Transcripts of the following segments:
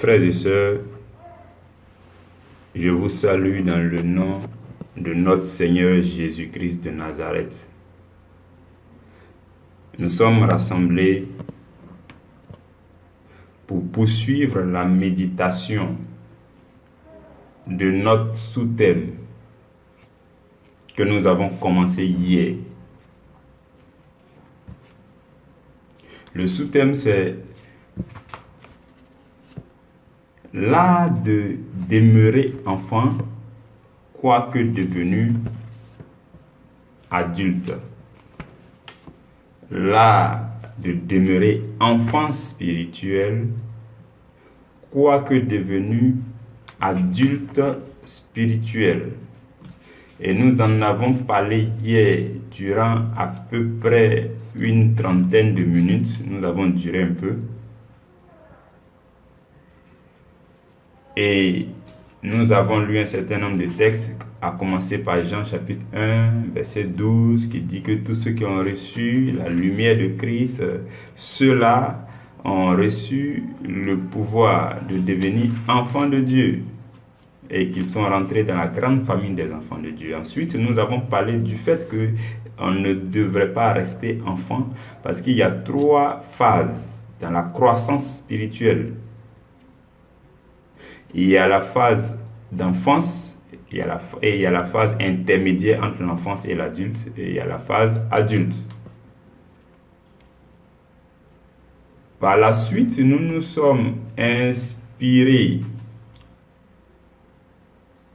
Frères et sœurs, je vous salue dans le nom de notre Seigneur Jésus-Christ de Nazareth. Nous sommes rassemblés pour poursuivre la méditation de notre sous-thème que nous avons commencé hier. Le sous-thème, c'est l'art de demeurer enfant, quoique devenu adulte. L'art de demeurer enfant spirituel, quoique devenu adulte spirituel. Et nous en avons parlé hier durant à peu près une trentaine de minutes. Nous avons duré un peu. Et nous avons lu un certain nombre de textes, à commencer par Jean chapitre 1, verset 12, qui dit que tous ceux qui ont reçu la lumière de Christ, ceux-là ont reçu le pouvoir de devenir enfants de Dieu et qu'ils sont rentrés dans la grande famille des enfants de Dieu. Ensuite, nous avons parlé du fait qu'on ne devrait pas rester enfant parce qu'il y a 3 phases dans la croissance spirituelle. Il y a la phase d'enfance, il y a la phase intermédiaire entre l'enfance et l'adulte, et il y a la phase adulte. Par la suite, nous nous sommes inspirés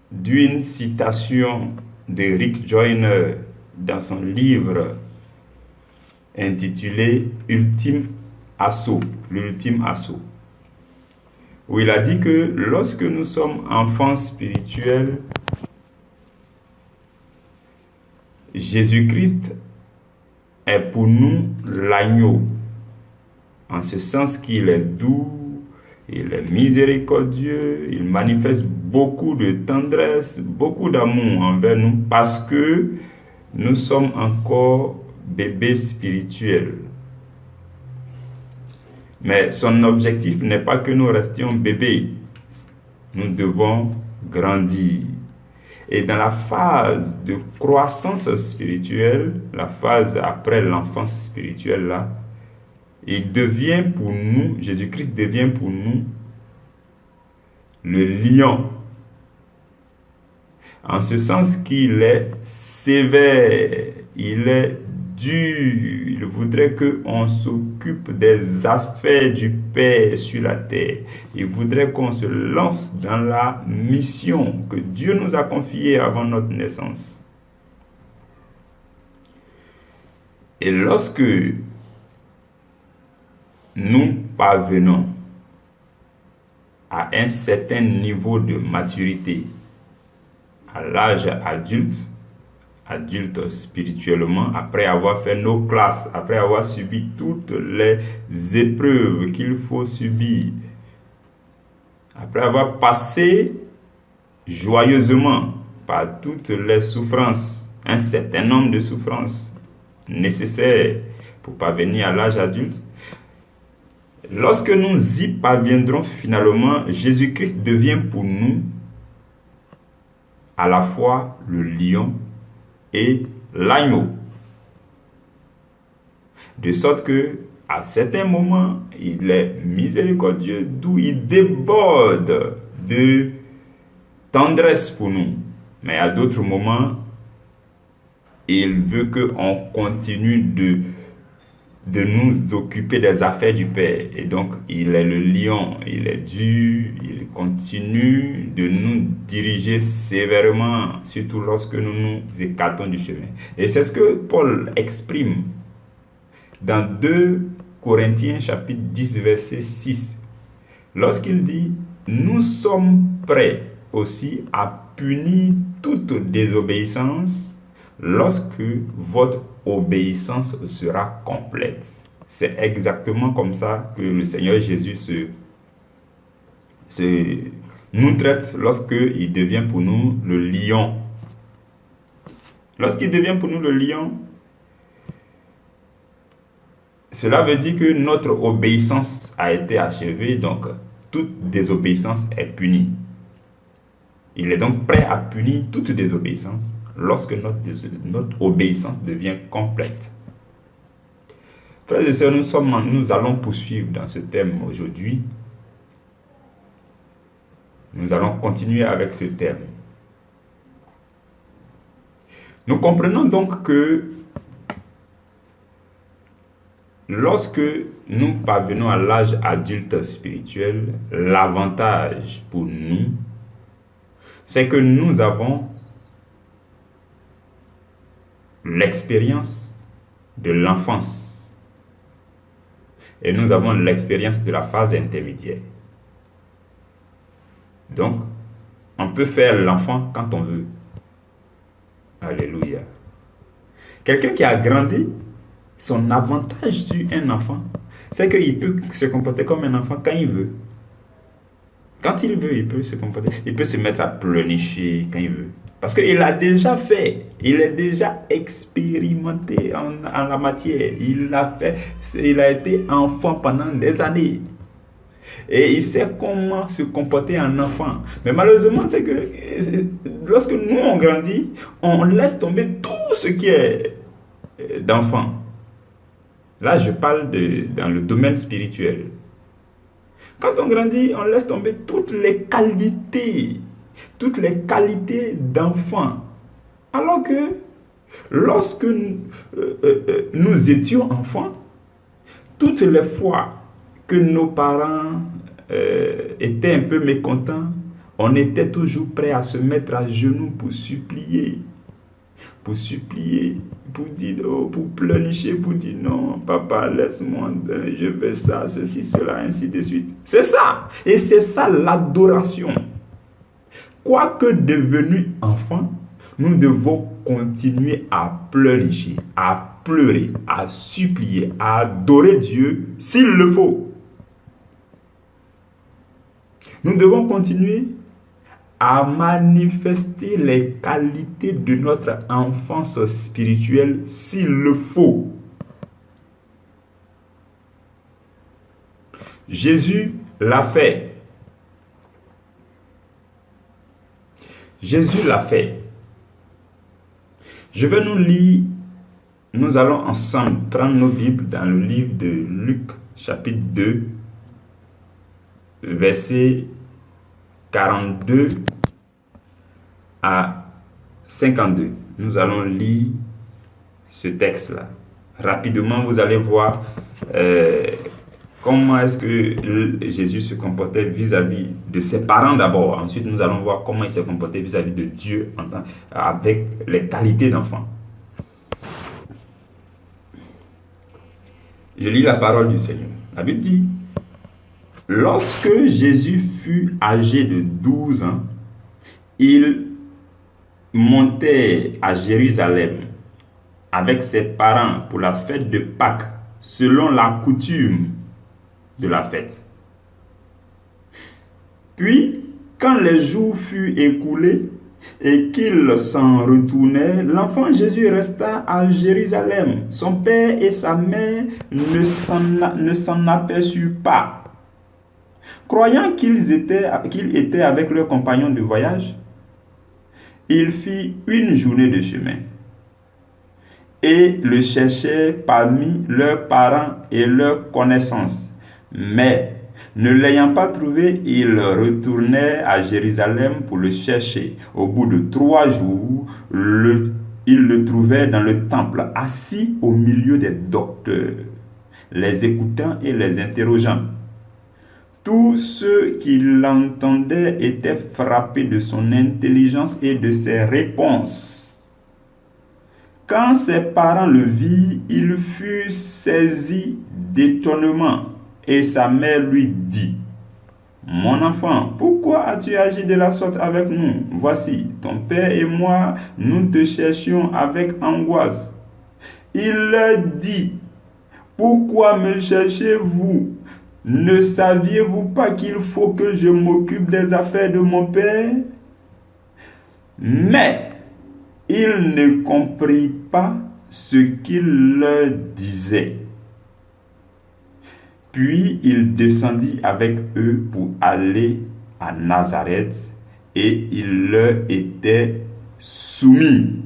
d'une citation de Rick Joyner dans son livre intitulé Ultime Assaut, l'ultime assaut, où il a dit que lorsque nous sommes enfants spirituels, Jésus-Christ est pour nous l'agneau, en ce sens qu'il est doux, il est miséricordieux, il manifeste beaucoup de tendresse, beaucoup d'amour envers nous, parce que nous sommes encore bébés spirituels. Mais son objectif n'est pas que nous restions bébés. Nous devons grandir. Et dans la phase de croissance spirituelle, la phase après l'enfance spirituelle là, il devient pour nous, Jésus-Christ devient pour nous le lion. En ce sens qu'il est sévère, il est dur. Il voudrait qu'on s'occupe des affaires du Père sur la terre. Il voudrait qu'on se lance dans la mission que Dieu nous a confiée avant notre naissance. Et lorsque nous parvenons à un certain niveau de maturité, à l'âge adulte spirituellement, après avoir fait nos classes, après avoir subi toutes les épreuves qu'il faut subir, après avoir passé joyeusement par toutes les souffrances, un certain nombre de souffrances nécessaires pour parvenir à l'âge adulte, lorsque nous y parviendrons finalement, Jésus-Christ devient pour nous à la fois le lion et l'agneau. De sorte que, à certains moments, il est miséricordieux, doux, il déborde de tendresse pour nous. Mais à d'autres moments, il veut qu'on continue de nous occuper des affaires du Père. Et donc, il est le lion, il est dur, il continue de nous diriger sévèrement, surtout lorsque nous nous écartons du chemin. Et c'est ce que Paul exprime dans 2 Corinthiens chapitre 10, verset 6, lorsqu'il dit « Nous sommes prêts aussi à punir toute désobéissance lorsque votre obéissance sera complète. » C'est exactement comme ça que le Seigneur Jésus nous traite lorsqu'il devient pour nous le lion. Lorsqu'il devient pour nous le lion, cela veut dire que notre obéissance a été achevée. Donc, toute désobéissance est punie. Il est donc prêt à punir toute désobéissance lorsque notre obéissance devient complète. Frères et sœurs, nous allons poursuivre dans ce thème aujourd'hui. Nous allons continuer avec ce thème. Nous comprenons donc que lorsque nous parvenons à l'âge adulte spirituel, l'avantage pour nous, c'est que nous avons l'expérience de l'enfance et nous avons l'expérience de la phase intermédiaire. Donc, on peut faire l'enfant quand on veut. Alléluia. Quelqu'un qui a grandi, son avantage sur un enfant, c'est qu'il peut se comporter comme un enfant quand il veut. Quand il veut, il peut se comporter. Il peut se mettre à pleurnicher quand il veut. Parce qu'il a déjà fait. Il est déjà expérimenté en la matière. Il a été enfant pendant des années. Et il sait comment se comporter en enfant. Mais malheureusement, c'est que lorsque nous on grandit, on laisse tomber tout ce qui est d'enfant. Là, je parle dans le domaine spirituel. Quand on grandit, on laisse tomber toutes les qualités d'enfant. Alors que lorsque nous étions enfants, toutes les fois que nos parents étaient un peu mécontents, on était toujours prêt à se mettre à genoux pour supplier, pour dire, pour pleurnicher, pour dire non, papa, laisse-moi, je veux ça, ceci, cela, ainsi de suite. C'est ça, et c'est ça l'adoration. Quoique devenus enfants, nous devons continuer à pleurnicher, à pleurer, à supplier, à adorer Dieu s'il le faut. Nous devons continuer à manifester les qualités de notre enfance spirituelle s'il le faut. Jésus l'a fait. Jésus l'a fait. Je vais nous lire, nous allons ensemble prendre nos Bibles dans le livre de Luc, chapitre 2, verset 42 à 52. Nous allons lire ce texte-là. Rapidement, vous allez voir comment est-ce que Jésus se comportait vis-à-vis de ses parents d'abord. Ensuite, nous allons voir comment il se comportait vis-à-vis de Dieu avec les qualités d'enfant. Je lis la parole du Seigneur. La Bible dit: lorsque Jésus fut âgé de 12 ans, il montait à Jérusalem avec ses parents pour la fête de Pâques, selon la coutume de la fête. Puis, quand les jours furent écoulés et qu'il s'en retournait, l'enfant Jésus resta à Jérusalem. Son père et sa mère ne s'en aperçurent pas. Croyant qu'il était avec leurs compagnons de voyage, il fit une journée de chemin et le cherchait parmi leurs parents et leurs connaissances. Mais, ne l'ayant pas trouvé, il retournait à Jérusalem pour le chercher. Au bout de 3 jours, il le trouvait dans le temple, assis au milieu des docteurs, les écoutant et les interrogeant. Tous ceux qui l'entendaient étaient frappés de son intelligence et de ses réponses. Quand ses parents le virent, ils furent saisis d'étonnement. Et sa mère lui dit: mon enfant, pourquoi as-tu agi de la sorte avec nous? Voici, ton père et moi, nous te cherchions avec angoisse. Il leur dit: pourquoi me cherchez-vous? Ne saviez-vous pas qu'il faut que je m'occupe des affaires de mon père? Mais il ne comprit pas ce qu'il leur disait. Puis il descendit avec eux pour aller à Nazareth et il leur était soumis.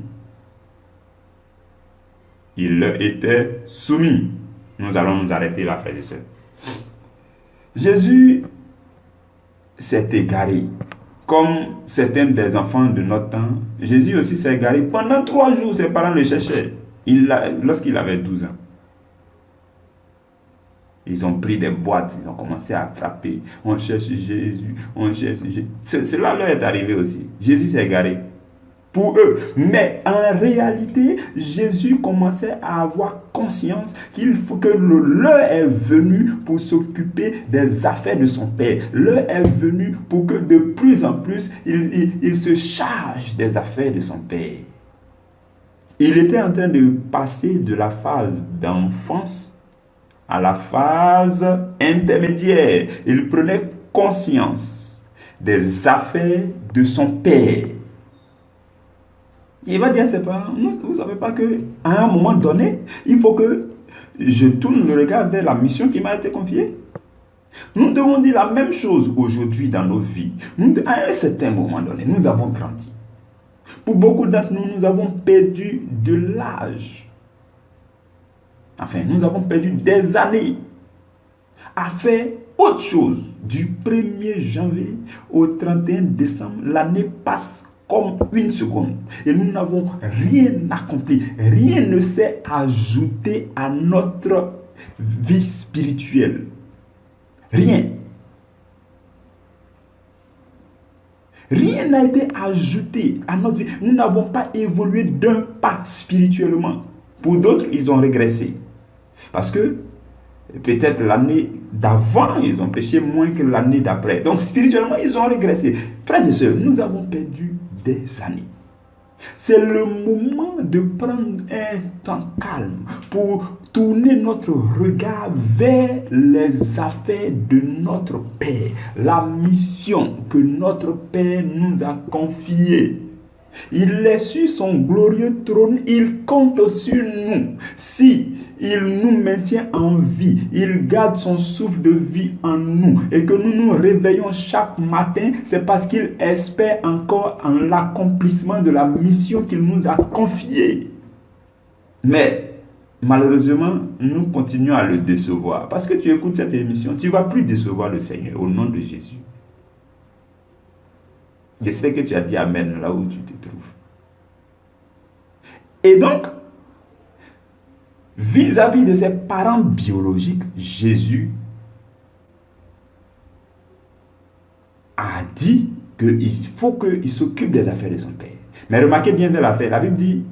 Il leur était soumis. Nous allons nous arrêter là, frères et sœurs. Jésus s'est égaré. Comme certains des enfants de notre temps, Jésus aussi s'est égaré. Pendant 3 jours, ses parents le cherchaient. Lorsqu'il avait 12 ans. Ils ont pris des boîtes, ils ont commencé à frapper. On cherche Jésus, on cherche Jésus. Cela leur est arrivé aussi. Jésus s'est égaré pour eux. Mais en réalité, Jésus commençait à avoir conscience qu'il faut que l'heure est venue pour s'occuper des affaires de son Père. L'heure est venue pour que de plus en plus, il se charge des affaires de son Père. Il était en train de passer de la phase d'enfance à la phase intermédiaire. Il prenait conscience des affaires de son Père. Il va dire à ses parents, vous ne savez pas qu'à un moment donné, il faut que je tourne le regard vers la mission qui m'a été confiée. Nous devons dire la même chose aujourd'hui dans nos vies. À un certain moment donné, nous avons grandi. Pour beaucoup d'entre nous, nous avons perdu de l'âge. Enfin, nous avons perdu des années à faire autre chose. Du 1er janvier au 31 décembre, l'année passe comme une seconde. Et nous n'avons rien accompli. Rien ne s'est ajouté à notre vie spirituelle. Rien. Rien n'a été ajouté à notre vie. Nous n'avons pas évolué d'un pas spirituellement. Pour d'autres, ils ont régressé. Parce que peut-être l'année d'avant, ils ont péché moins que l'année d'après. Donc spirituellement, ils ont régressé. Frères et sœurs, nous avons perdu des années. C'est le moment de prendre un temps calme pour tourner notre regard vers les affaires de notre Père, la mission que notre Père nous a confiée. Il est sur son glorieux trône, il compte sur nous. Si il nous maintient en vie, il garde son souffle de vie en nous et que nous nous réveillons chaque matin, c'est parce qu'il espère encore en l'accomplissement de la mission qu'il nous a confiée. Mais malheureusement, nous continuons à le décevoir. Parce que tu écoutes cette émission, tu ne vas plus décevoir le Seigneur au nom de Jésus. J'espère que tu as dit Amen là où tu te trouves. Et donc, vis-à-vis de ses parents biologiques, Jésus a dit qu'il faut qu'il s'occupe des affaires de son Père. Mais remarquez bien l'affaire. La Bible dit,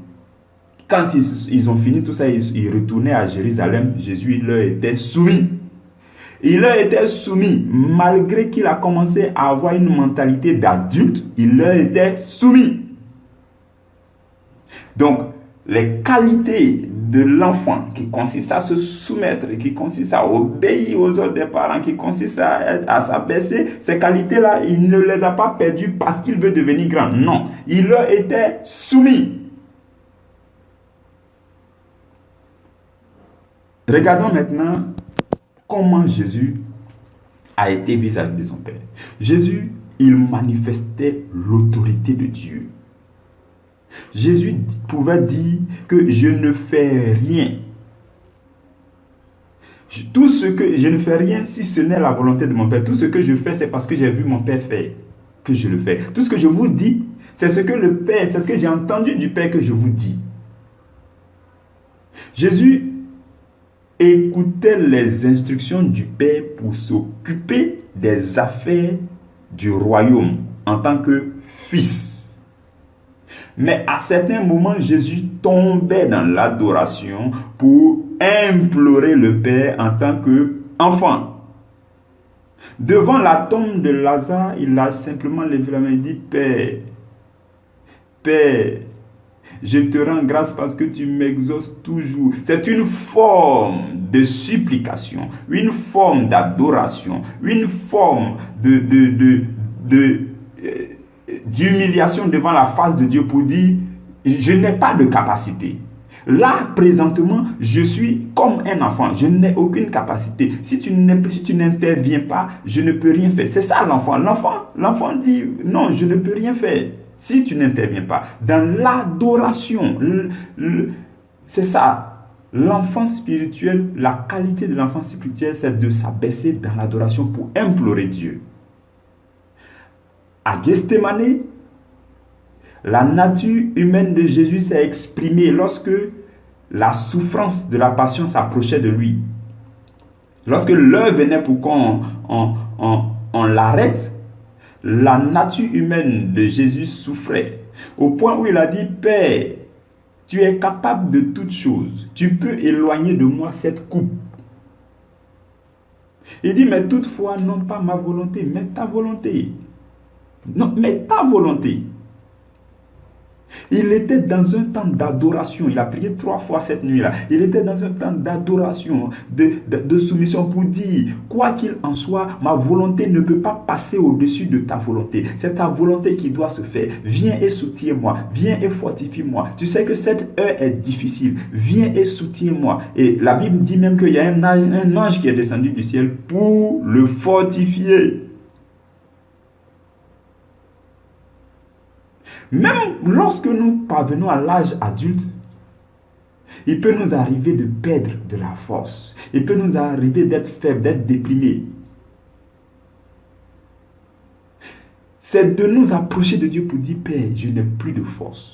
quand ils ont fini tout ça, ils retournaient à Jérusalem, Jésus leur était soumis. Il leur était soumis, malgré qu'il a commencé à avoir une mentalité d'adulte, il leur était soumis. Donc, les qualités de l'enfant qui consistent à se soumettre, qui consistent à obéir aux ordres des parents, qui consistent à s'abaisser, ces qualités-là, il ne les a pas perdues parce qu'il veut devenir grand. Non, il leur était soumis. Regardons maintenant comment Jésus a été vis-à-vis de son Père. Jésus, il manifestait l'autorité de Dieu. Jésus pouvait dire que je ne fais rien. Tout ce que je ne fais rien si ce n'est la volonté de mon Père. Tout ce que je fais, c'est parce que j'ai vu mon Père faire que je le fais. Tout ce que je vous dis, c'est ce que le Père, c'est ce que j'ai entendu du Père que je vous dis. Jésus écoutait les instructions du Père pour s'occuper des affaires du royaume en tant que fils. Mais à certains moments, Jésus tombait dans l'adoration pour implorer le Père en tant qu'enfant. Devant la tombe de Lazare, il a simplement levé la main et dit, Père, Père, je te rends grâce parce que tu m'exauces toujours. C'est une forme de supplication, une forme d'adoration, une forme d'humiliation devant la face de Dieu pour dire, je n'ai pas de capacité. Là, présentement, je suis comme un enfant. Je n'ai aucune capacité. Si tu n'interviens pas, je ne peux rien faire. C'est ça l'enfant. L'enfant dit, non, je ne peux rien faire si tu n'interviens pas. Dans l'adoration, c'est ça. L'enfant spirituel, la qualité de l'enfant spirituel, c'est de s'abaisser dans l'adoration pour implorer Dieu. À Gethsémani, la nature humaine de Jésus s'est exprimée lorsque la souffrance de la passion s'approchait de lui. Lorsque l'heure venait pour qu'on l'arrête, la nature humaine de Jésus souffrait. Au point où il a dit, Père, tu es capable de toutes choses. Tu peux éloigner de moi cette coupe. Il dit, mais toutefois, non pas ma volonté, mais ta volonté. Non, mais ta volonté. Il était dans un temps d'adoration. Il a prié 3 fois cette nuit-là. Il était dans un temps d'adoration, de soumission pour dire, quoi qu'il en soit, ma volonté ne peut pas passer au-dessus de ta volonté. C'est ta volonté qui doit se faire. Viens et soutiens-moi. Viens et fortifie-moi. Tu sais que cette heure est difficile. Viens et soutiens-moi. Et la Bible dit même qu'il y a un ange qui est descendu du ciel pour le fortifier. Même lorsque nous parvenons à l'âge adulte, il peut nous arriver de perdre de la force. Il peut nous arriver d'être faible, d'être déprimé. C'est de nous approcher de Dieu pour dire, Père, je n'ai plus de force.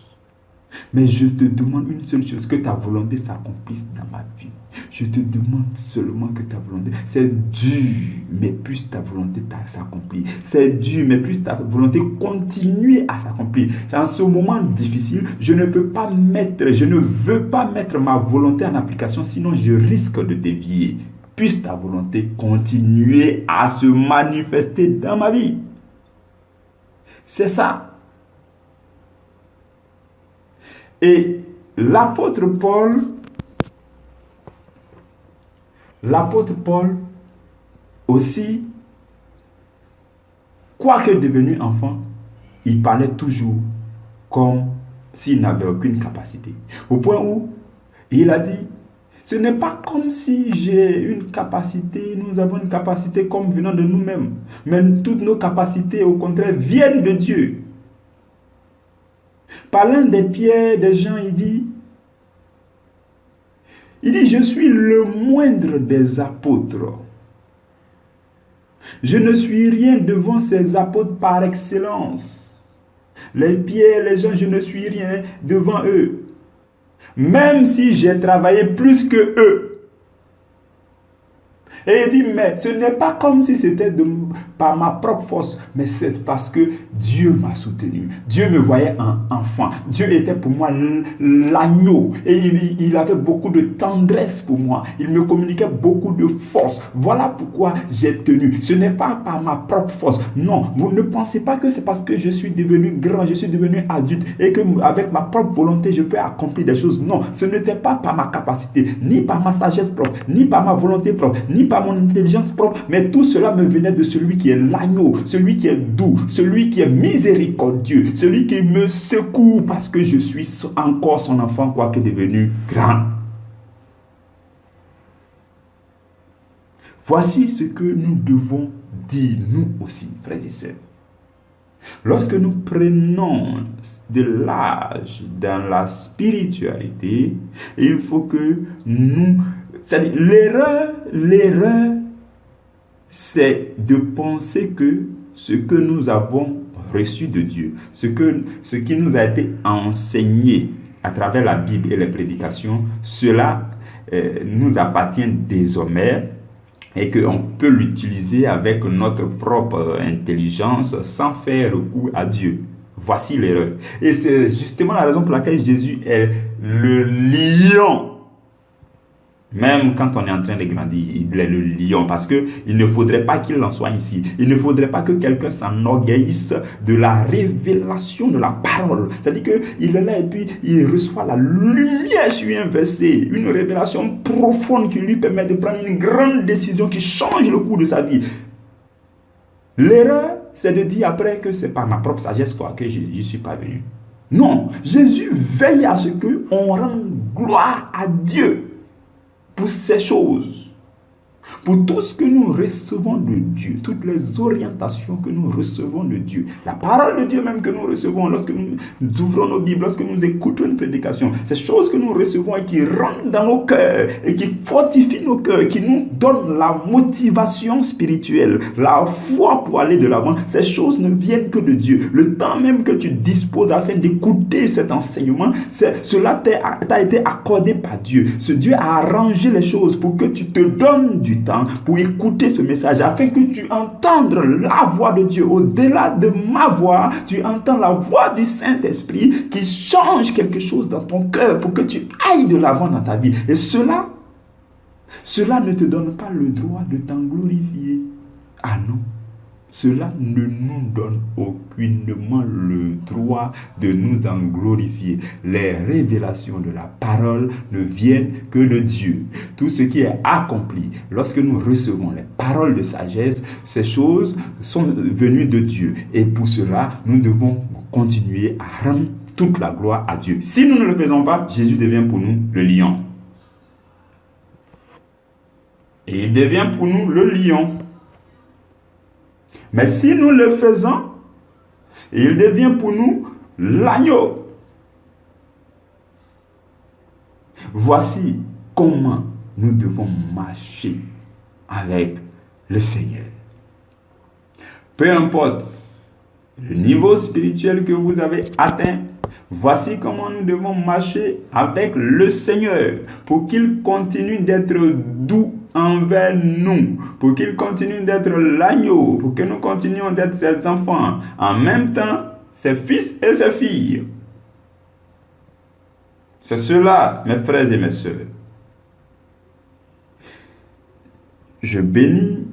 Mais je te demande une seule chose, que ta volonté s'accomplisse dans ma vie. Je te demande seulement que ta volonté, c'est dur, mais puisse ta volonté s'accomplir. C'est dur, mais puisse ta volonté continuer à s'accomplir. C'est en ce moment difficile, je ne veux pas mettre ma volonté en application, sinon je risque de dévier. Puisse ta volonté continuer à se manifester dans ma vie. C'est ça. Et l'apôtre Paul aussi, quoique devenu enfant, il parlait toujours comme s'il n'avait aucune capacité. Au point où il a dit, ce n'est pas comme si j'ai une capacité, nous avons une capacité comme venant de nous-mêmes, mais toutes nos capacités, au contraire, viennent de Dieu. Parlant des Pierre, des Jean, il dit, je suis le moindre des apôtres. Je ne suis rien devant ces apôtres par excellence. Les Pierre, les Jean, je ne suis rien devant eux. Même si j'ai travaillé plus que eux. Et il dit, mais ce n'est pas comme si c'était par ma propre force, mais c'est parce que Dieu m'a soutenu. Dieu me voyait un enfant. Dieu était pour moi l'agneau. Et il avait beaucoup de tendresse pour moi. Il me communiquait beaucoup de force. Voilà pourquoi j'ai tenu. Ce n'est pas par ma propre force. Non, vous ne pensez pas que c'est parce que je suis devenu grand, je suis devenu adulte et que avec ma propre volonté, je peux accomplir des choses. Non, ce n'était pas par ma capacité, ni par ma sagesse propre, ni par ma volonté propre, ni par mon intelligence propre, mais tout cela me venait de celui qui est l'agneau, celui qui est doux, celui qui est miséricordieux, celui qui me secoue parce que je suis encore son enfant, quoique devenu grand. Voici ce que nous devons dire, nous aussi, frères et sœurs. Lorsque nous prenons de l'âge dans la spiritualité, il faut que nous... C'est-à-dire, l'erreur, c'est de penser que ce que nous avons reçu de Dieu, ce qui nous a été enseigné à travers la Bible et les prédications, cela nous appartient désormais et qu'on peut l'utiliser avec notre propre intelligence sans faire recours à Dieu. Voici l'erreur. Et c'est justement la raison pour laquelle Jésus est le lion. Même quand on est en train de grandir, il est le lion parce qu'il ne faudrait pas qu'il en soit ici. Il ne faudrait pas que quelqu'un s'enorgueillisse de la révélation de la parole. C'est-à-dire qu'il est là et puis il reçoit la lumière sur un verset, une révélation profonde qui lui permet de prendre une grande décision qui change le cours de sa vie. L'erreur, c'est de dire après que c'est par ma propre sagesse que je suis parvenu. Non, Jésus veille à ce qu'on rende gloire à Dieu pour ces choses. Pour tout ce que nous recevons de Dieu, toutes les orientations que nous recevons de Dieu, la parole de Dieu même que nous recevons lorsque nous ouvrons nos Bibles, lorsque nous écoutons une prédication, ces choses que nous recevons et qui rentrent dans nos cœurs et qui fortifient nos cœurs, qui nous donnent la motivation spirituelle, la foi pour aller de l'avant, ces choses ne viennent que de Dieu. Le temps même que tu disposes afin d'écouter cet enseignement, cela t'a été accordé par Dieu. Ce Dieu a arrangé les choses pour que tu te donnes du temps pour écouter ce message, afin que tu entendes la voix de Dieu. Au-delà de ma voix, tu entends la voix du Saint-Esprit qui change quelque chose dans ton cœur pour que tu ailles de l'avant dans ta vie. Et cela ne te donne pas le droit de t'en glorifier. Ah non. Cela ne nous donne aucunement le droit de nous en glorifier. Les révélations de la parole ne viennent que de Dieu. Tout ce qui est accompli, lorsque nous recevons les paroles de sagesse, ces choses sont venues de Dieu. Et pour cela, nous devons continuer à rendre toute la gloire à Dieu. Si nous ne le faisons pas, Jésus devient pour nous le lion. Et il devient pour nous le lion. Mais si nous le faisons, il devient pour nous l'agneau. Voici comment nous devons marcher avec le Seigneur. Peu importe le niveau spirituel que vous avez atteint, voici comment nous devons marcher avec le Seigneur pour qu'il continue d'être doux envers nous, pour qu'il continue d'être l'agneau, pour que nous continuions d'être ses enfants, en même temps ses fils et ses filles. C'est cela, mes frères et mes sœurs. Je bénis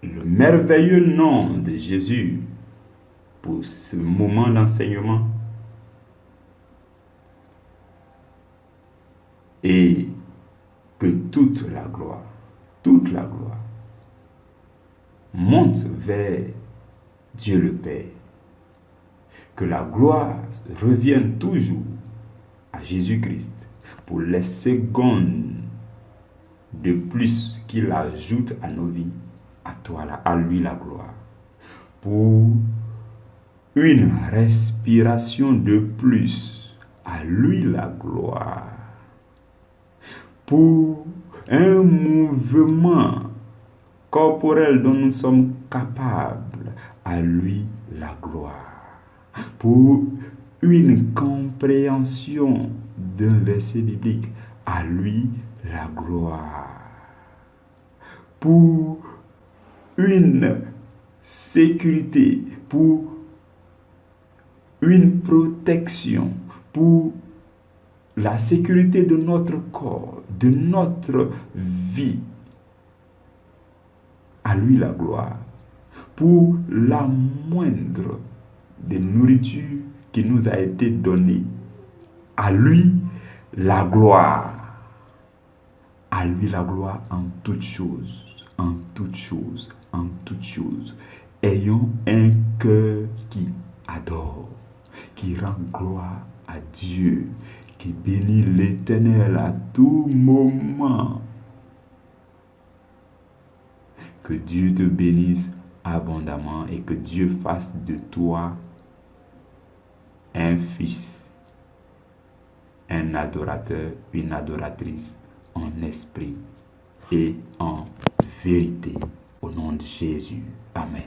le merveilleux nom de Jésus pour ce moment d'enseignement. Et que toute la gloire monte vers Dieu le Père. Que la gloire revienne toujours à Jésus-Christ pour les secondes de plus qu'il ajoute à nos vies, à lui la gloire. Pour une respiration de plus, à lui la gloire. Pour un mouvement corporel dont nous sommes capables, à lui la gloire. Pour une compréhension d'un verset biblique, à lui la gloire. Pour une sécurité, pour une protection, pour la sécurité de notre corps, de notre vie. À lui la gloire. Pour la moindre des nourritures qui nous a été donnée. À lui la gloire. À lui la gloire en toutes choses. En toutes choses. En toutes choses. Ayons un cœur qui adore, qui rend gloire à Dieu, qui bénit l'Éternel à tout moment. Que Dieu te bénisse abondamment et que Dieu fasse de toi un fils, un adorateur, une adoratrice en esprit et en vérité. Au nom de Jésus. Amen.